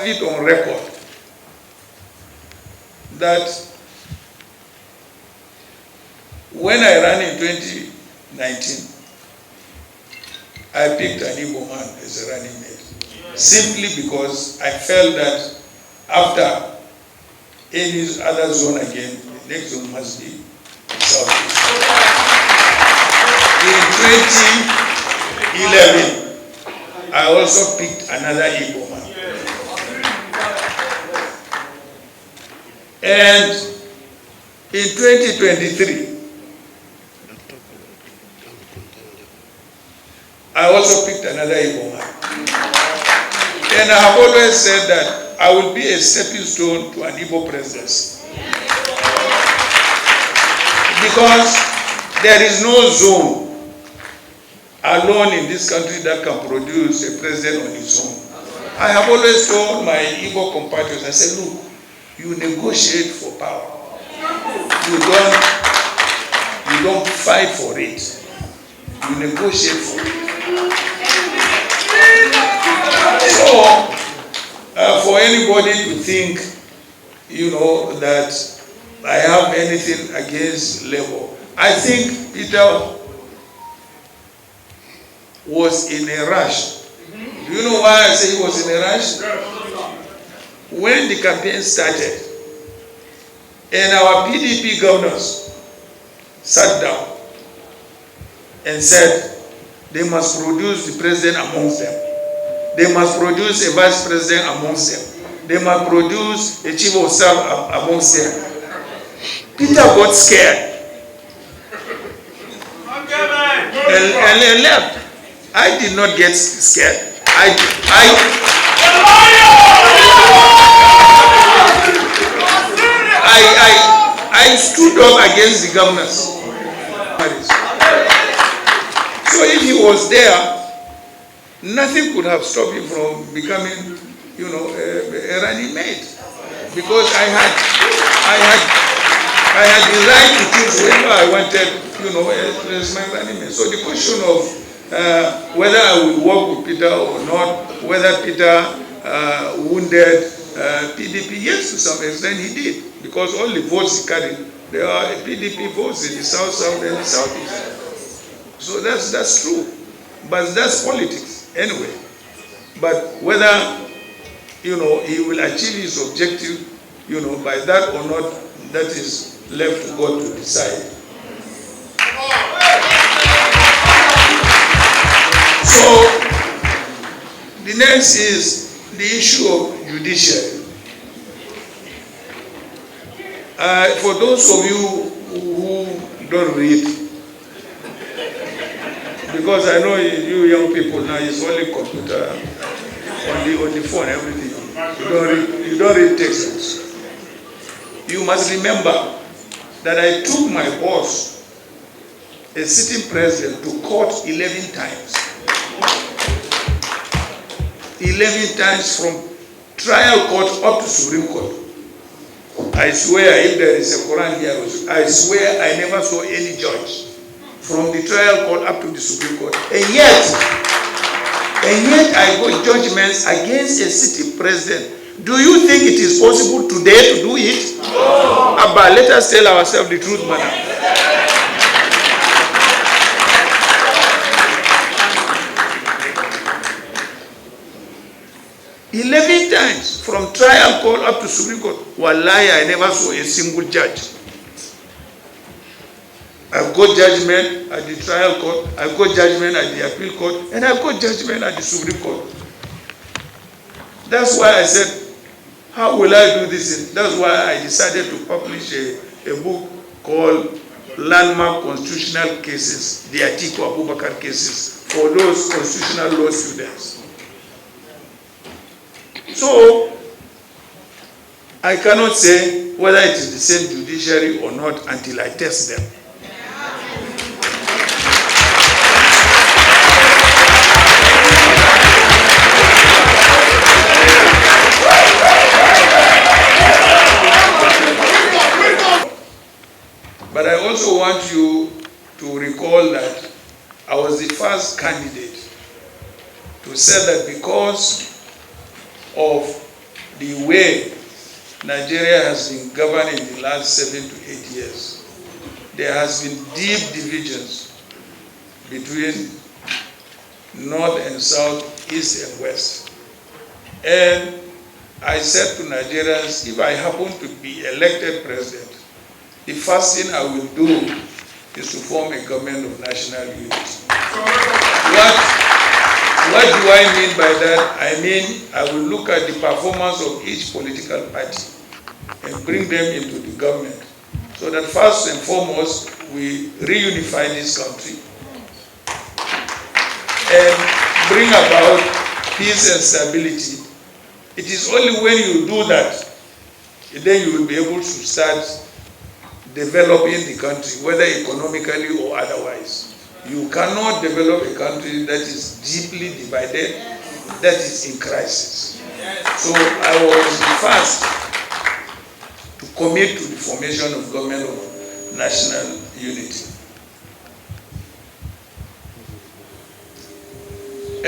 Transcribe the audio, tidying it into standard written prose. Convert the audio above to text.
it on record that when I ran in 2019, I picked an Igbo man as a running mate, simply because I felt that after any other zone again, the next zone must be Southeast. In 2011, I also picked another Igbo man. And in 2023, I also picked another Igbo man. And I have always said that I will be a stepping stone to an Igbo presidency. Because there is no zone alone in this country that can produce a president on its own. I have always told my Igbo compatriots, I said, look, you negotiate for power. You don't fight for it. You negotiate for it. So, for anybody to think, that I have anything against Labour, I think Peter was in a rush. Do you know why I say he was in a rush? When the campaign started, and our PDP governors sat down and said they must produce the president amongst them. They must produce a vice president amongst them. They must produce a chief of staff amongst them. Peter got scared and left. I did not get scared. I stood up against the governors. So if he was there, nothing could have stopped him from becoming, a running mate. Because I had the right to choose whoever I wanted, as my running mate. So the question of whether I would work with Peter or not, whether Peter wounded PDP, yes, to some extent he did. Because all the votes he carried, there are PDP votes in the South and the Southeast. So that's true. But that's politics anyway. But whether he will achieve his objective, by that or not, that is left to God to decide. So the next is the issue of judiciary. For those of you who don't read, because I know you young people now, it's only computer, on the phone, everything. You don't read textbooks. You must remember that I took my boss, a sitting president, to court 11 times. 11 times from trial court up to Supreme Court. I swear, if there is a Quran here, I swear I never saw any judge from the trial court up to the Supreme Court. And yet I got judgments against a sitting president. Do you think it is possible today to do it? No. But let us tell ourselves the truth, madam. "11 times from trial court up to Supreme Court. Wallahi, I never saw a single judge. I've got judgment at the trial court, I've got judgment at the appeal court, and I've got judgment at the Supreme Court. That's why I said, how will I do this? That's why I decided to publish a book called Landmark Constitutional Cases, the Atiku cases, for those constitutional law students. So, I cannot say whether it is the same judiciary or not until I test them. But I also want you to recall that I was the first candidate to say that because of the way Nigeria has been governed in the last 7 to 8 years, there has been deep divisions between North and South, East and West. And I said to Nigerians, if I happen to be elected president, the first thing I will do is to form a government of national unity. What do I mean by that? I mean, I will look at the performance of each political party and bring them into the government, so that first and foremost, we reunify this country and bring about peace and stability. It is only when you do that, then you will be able to start developing the country, whether economically or otherwise. You cannot develop a country that is deeply divided, that is in crisis. So I was the first to commit to the formation of government of national unity.